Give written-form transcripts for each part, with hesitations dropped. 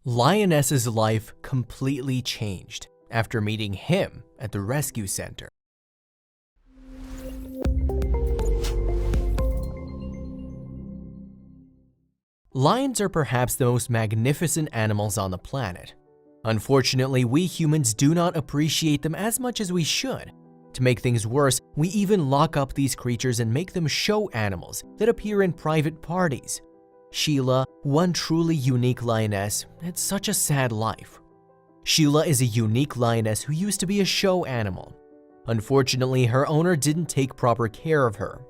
Lioness's life completely changed after meeting him at the rescue center. Lions are perhaps the most magnificent animals on the planet. Unfortunately, we humans do not appreciate them as much as we should. To make things worse, we even lock up these creatures and make them show animals that appear in private parties. Sheila, one truly unique lioness, had such a sad life. Sheila is a unique lioness who used to be a show animal. Unfortunately, her owner didn't take proper care of her.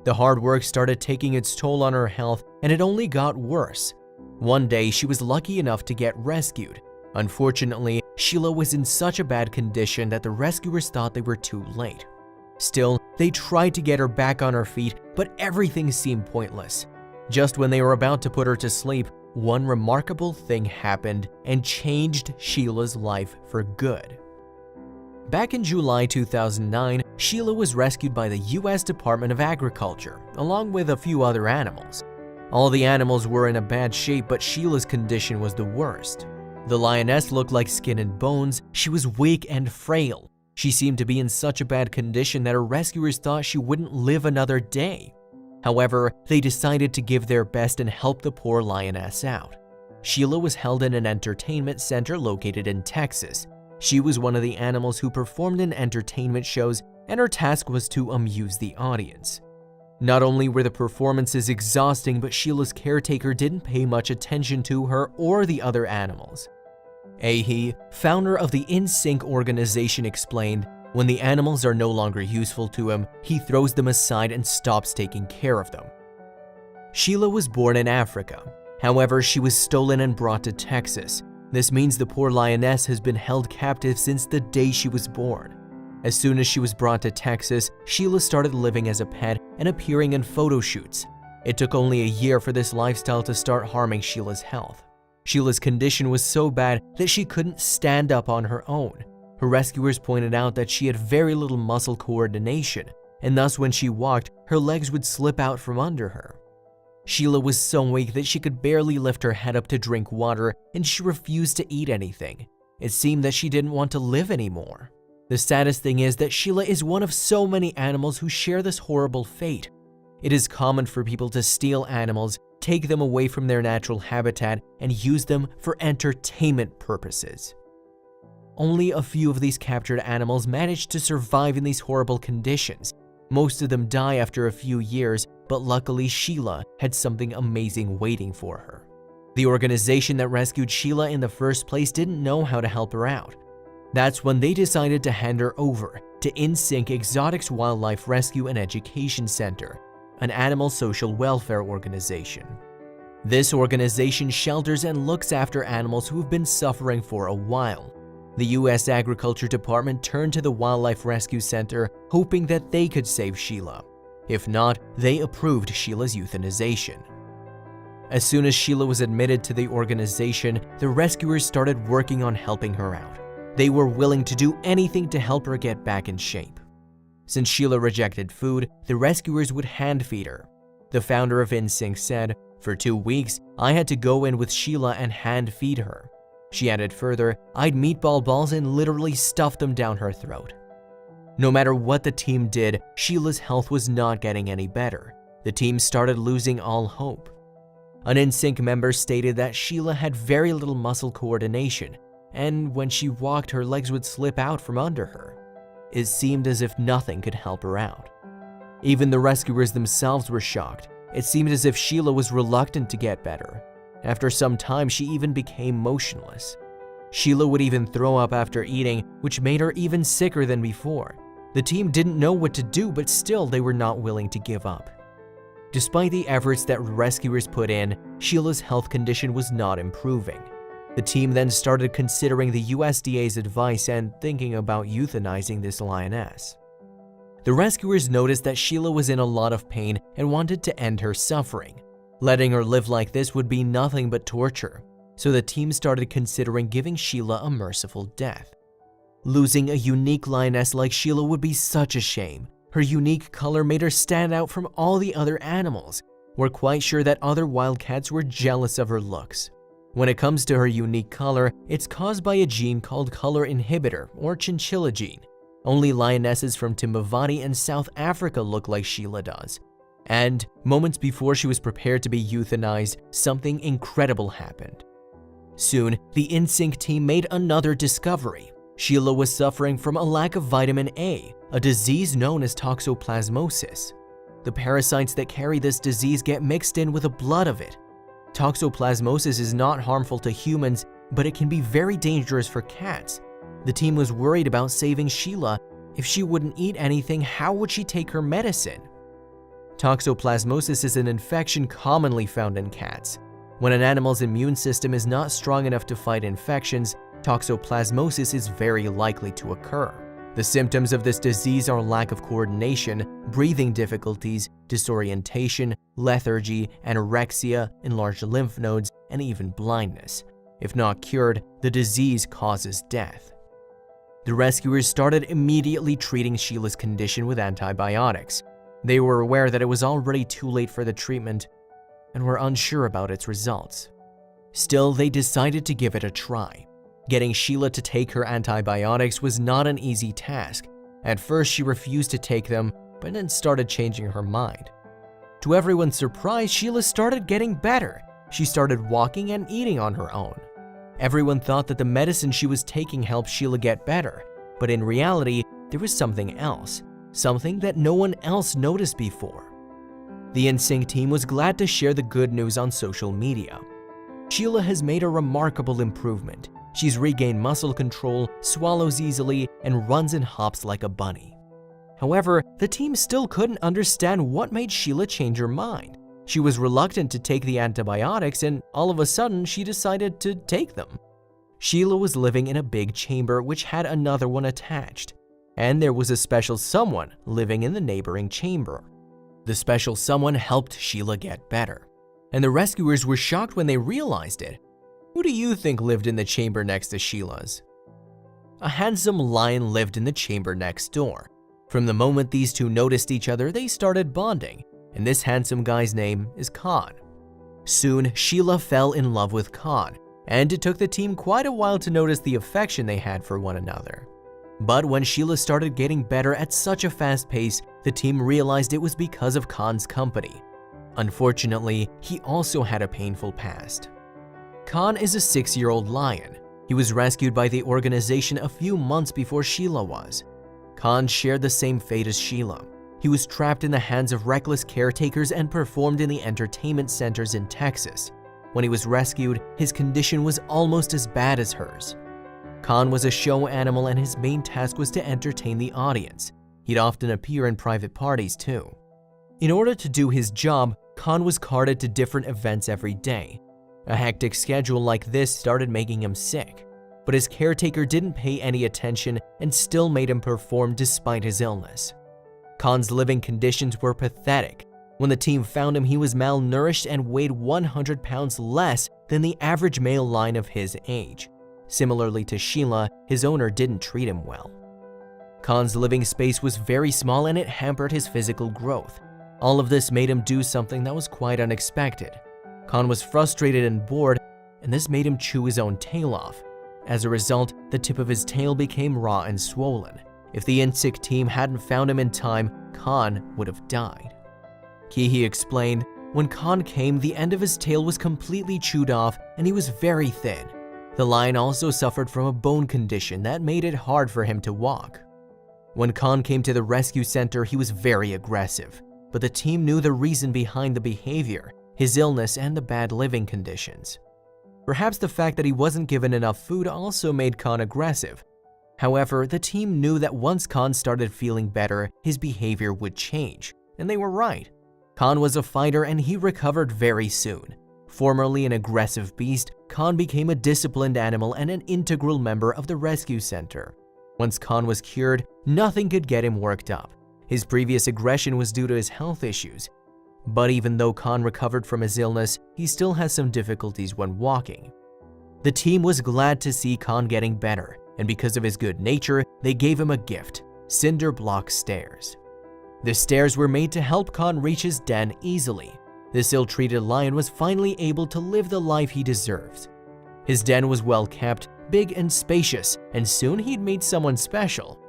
The hard work started taking its toll on her health, and it only got worse. One day, she was lucky enough to get rescued. Unfortunately, Sheila was in such a bad condition that the rescuers thought they were too late. Still, they tried to get her back on her feet, but everything seemed pointless. Just when they were about to put her to sleep, one remarkable thing happened and changed Sheila's life for good. Back in July 2009, Sheila was rescued by the US Department of Agriculture, along with a few other animals. All the animals were in a bad shape, but Sheila's condition was the worst. The lioness looked like skin and bones. She was weak and frail. She seemed to be in such a bad condition that her rescuers thought she wouldn't live another day. However, they decided to give their best and help the poor lioness out. Sheila was held in an entertainment center located in Texas. She was one of the animals who performed in entertainment shows, and her task was to amuse the audience. Not only were the performances exhausting, but Sheila's caretaker didn't pay much attention to her or the other animals. Ahi, founder of the InSync organization, explained, "When the animals are no longer useful to him, he throws them aside and stops taking care of them." Sheila was born in Africa. However, she was stolen and brought to Texas. This means the poor lioness has been held captive since the day she was born. As soon as she was brought to Texas, Sheila started living as a pet and appearing in photo shoots. It took only a year for this lifestyle to start harming Sheila's health. Sheila's condition was so bad that she couldn't stand up on her own. Her rescuers pointed out that she had very little muscle coordination, and thus when she walked, her legs would slip out from under her. Sheila was so weak that she could barely lift her head up to drink water, and she refused to eat anything. It seemed that she didn't want to live anymore. The saddest thing is that Sheila is one of so many animals who share this horrible fate. It is common for people to steal animals, take them away from their natural habitat, and use them for entertainment purposes. Only a few of these captured animals manage to survive in these horrible conditions. Most of them die after a few years, but luckily Sheila had something amazing waiting for her. The organization that rescued Sheila in the first place didn't know how to help her out. That's when they decided to hand her over to InSync Exotics Wildlife Rescue and Education Center, an animal social welfare organization. This organization shelters and looks after animals who have been suffering for a while. The US Agriculture Department turned to the Wildlife Rescue Center hoping that they could save Sheila. If not, they approved Sheila's euthanization. As soon as Sheila was admitted to the organization, the rescuers started working on helping her out. They were willing to do anything to help her get back in shape. Since Sheila rejected food, the rescuers would hand feed her. The founder of InSync said, "For 2 weeks, I had to go in with Sheila and hand feed her." She added further, "I'd meatball balls and literally stuff them down her throat." No matter what the team did, Sheila's health was not getting any better. The team started losing all hope. An InSync member stated that Sheila had very little muscle coordination, and when she walked, her legs would slip out from under her. It seemed as if nothing could help her out. Even the rescuers themselves were shocked. It seemed as if Sheila was reluctant to get better. After some time, she even became motionless. Sheila would even throw up after eating, which made her even sicker than before. The team didn't know what to do, but still they were not willing to give up. Despite the efforts that rescuers put in, Sheila's health condition was not improving. The team then started considering the USDA's advice and thinking about euthanizing this lioness. The rescuers noticed that Sheila was in a lot of pain and wanted to end her suffering. Letting her live like this would be nothing but torture, so the team started considering giving Sheila a merciful death. Losing a unique lioness like Sheila would be such a shame. Her unique color made her stand out from all the other animals. We're quite sure that other wildcats were jealous of her looks. When it comes to her unique color, it's caused by a gene called color inhibitor or chinchilla gene. Only lionesses from Timbavati and South Africa look like Sheila does. And moments before she was prepared to be euthanized, something incredible happened. Soon, the InSync team made another discovery. Sheila was suffering from a lack of vitamin A, a disease known as toxoplasmosis. The parasites that carry this disease get mixed in with the blood of it. Toxoplasmosis is not harmful to humans, but it can be very dangerous for cats. The team was worried about saving Sheila. If she wouldn't eat anything, how would she take her medicine? Toxoplasmosis is an infection commonly found in cats. When an animal's immune system is not strong enough to fight infections, toxoplasmosis is very likely to occur. The symptoms of this disease are lack of coordination, breathing difficulties, disorientation, lethargy, anorexia, enlarged lymph nodes, and even blindness. If not cured, the disease causes death. The rescuers started immediately treating Sheila's condition with antibiotics. They were aware that it was already too late for the treatment and were unsure about its results. Still, they decided to give it a try. Getting Sheila to take her antibiotics was not an easy task. At first, she refused to take them, but then started changing her mind. To everyone's surprise, Sheila started getting better. She started walking and eating on her own. Everyone thought that the medicine she was taking helped Sheila get better, but in reality, there was something else, something that no one else noticed before. The InSync team was glad to share the good news on social media. Sheila has made a remarkable improvement. She's regained muscle control, swallows easily, and runs and hops like a bunny. However, the team still couldn't understand what made Sheila change her mind. She was reluctant to take the antibiotics, and all of a sudden, she decided to take them. Sheila was living in a big chamber which had another one attached, and there was a special someone living in the neighboring chamber. The special someone helped Sheila get better, and the rescuers were shocked when they realized it. Who do you think lived in the chamber next to Sheila's? A handsome lion lived in the chamber next door. From the moment these two noticed each other, they started bonding, and this handsome guy's name is Khan. Soon, Sheila fell in love with Khan, and it took the team quite a while to notice the affection they had for one another. But when Sheila started getting better at such a fast pace, the team realized it was because of Khan's company. Unfortunately, he also had a painful past. Khan is a 6-year-old lion. He was rescued by the organization a few months before Sheila was. Khan shared the same fate as Sheila. He was trapped in the hands of reckless caretakers and performed in the entertainment centers in Texas. When he was rescued, his condition was almost as bad as hers. Khan was a show animal, and his main task was to entertain the audience. He'd often appear in private parties too. In order to do his job, Khan was carted to different events every day. A hectic schedule like this started making him sick, but his caretaker didn't pay any attention and still made him perform despite his illness. Khan's living conditions were pathetic. When the team found him, he was malnourished and weighed 100 pounds less than the average male lion of his age. Similarly to Sheila, his owner didn't treat him well. Khan's living space was very small, and it hampered his physical growth. All of this made him do something that was quite unexpected. Khan was frustrated and bored, and this made him chew his own tail off. As a result, the tip of his tail became raw and swollen. If the InSync team hadn't found him in time, Khan would have died. Kihi explained, when Khan came, the end of his tail was completely chewed off and he was very thin. The lion also suffered from a bone condition that made it hard for him to walk. When Khan came to the rescue center, he was very aggressive, but the team knew the reason behind the behavior: his illness and the bad living conditions. Perhaps the fact that he wasn't given enough food also made Khan aggressive. However, the team knew that once Khan started feeling better, his behavior would change, and they were right. Khan was a fighter and he recovered very soon. Formerly an aggressive beast, Khan became a disciplined animal and an integral member of the rescue center. Once Khan was cured, nothing could get him worked up. His previous aggression was due to his health issues. But even though Khan recovered from his illness, he still has some difficulties when walking. The team was glad to see Khan getting better, and because of his good nature, they gave him a gift: cinder block stairs. The stairs were made to help Khan reach his den easily. This ill-treated lion was finally able to live the life he deserves. His den was well kept, big and spacious, and soon he'd meet someone special.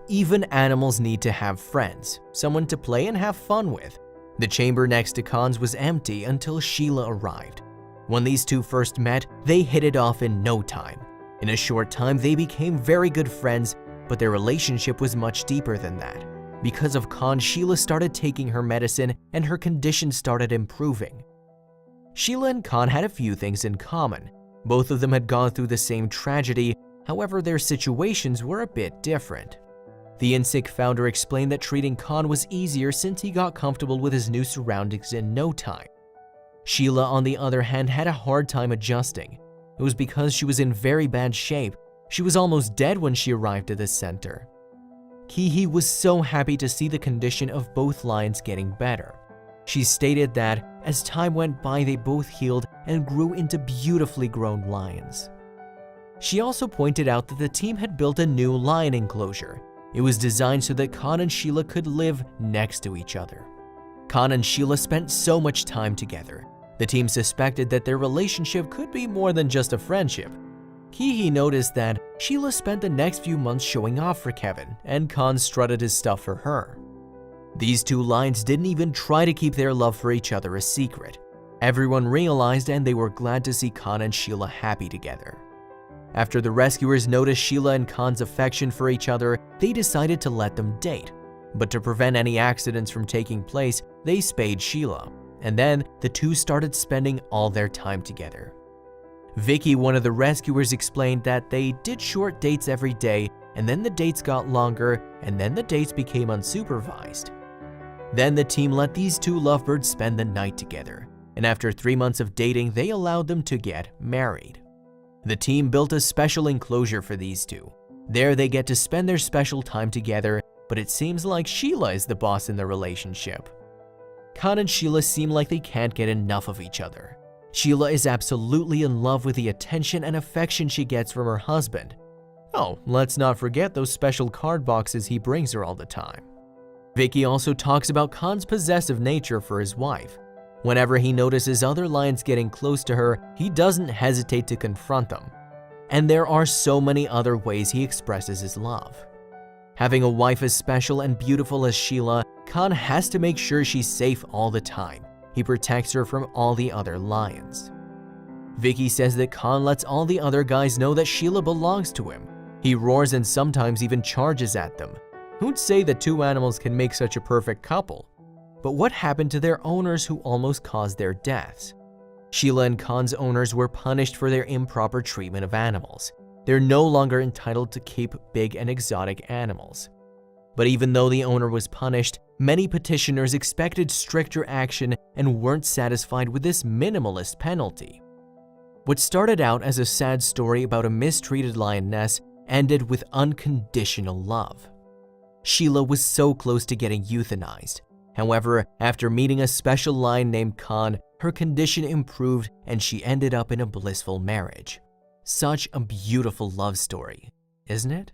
Even animals need to have friends, someone to play and have fun with. The chamber next to Khan's was empty until Sheila arrived. When these two first met, they hit it off in no time. In a short time, they became very good friends, but their relationship was much deeper than that. Because of Khan, Sheila started taking her medicine and her condition started improving. Sheila and Khan had a few things in common. Both of them had gone through the same tragedy, however their situations were a bit different. The Insect founder explained that treating Khan was easier since he got comfortable with his new surroundings in no time. Sheila, on the other hand, had a hard time adjusting. It was because she was in very bad shape. She was almost dead when she arrived at the center. Kihi was so happy to see the condition of both lions getting better. She stated that as time went by, they both healed and grew into beautifully grown lions. She also pointed out that the team had built a new lion enclosure. It was designed so that Khan and Sheila could live next to each other. Khan and Sheila spent so much time together. The team suspected that their relationship could be more than just a friendship. Kihi noticed that Sheila spent the next few months showing off for Kevin, and Khan strutted his stuff for her. These two lions didn't even try to keep their love for each other a secret. Everyone realized, and they were glad to see Khan and Sheila happy together. After the rescuers noticed Sheila and Khan's affection for each other, they decided to let them date. But to prevent any accidents from taking place, they spayed Sheila, and then the two started spending all their time together. Vicky, one of the rescuers, explained that they did short dates every day, and then the dates got longer, and then the dates became unsupervised. Then the team let these two lovebirds spend the night together, and after 3 months of dating, they allowed them to get married. The team built a special enclosure for these two. There they get to spend their special time together, but it seems like Sheila is the boss in the relationship. Khan and Sheila seem like they can't get enough of each other. Sheila is absolutely in love with the attention and affection she gets from her husband. Oh, let's not forget those special card boxes he brings her all the time. Vicky also talks about Khan's possessive nature for his wife. Whenever he notices other lions getting close to her, he doesn't hesitate to confront them. And there are so many other ways he expresses his love. Having a wife as special and beautiful as Sheila, Khan has to make sure she's safe all the time. He protects her from all the other lions. Vicky says that Khan lets all the other guys know that Sheila belongs to him. He roars and sometimes even charges at them. Who'd say that two animals can make such a perfect couple? But what happened to their owners who almost caused their deaths? Sheila and Khan's owners were punished for their improper treatment of animals. They're no longer entitled to keep big and exotic animals. But even though the owner was punished, many petitioners expected stricter action and weren't satisfied with this minimalist penalty. What started out as a sad story about a mistreated lioness ended with unconditional love. Sheila was so close to getting euthanized. However, after meeting a special lion named Khan, her condition improved and she ended up in a blissful marriage. Such a beautiful love story, isn't it?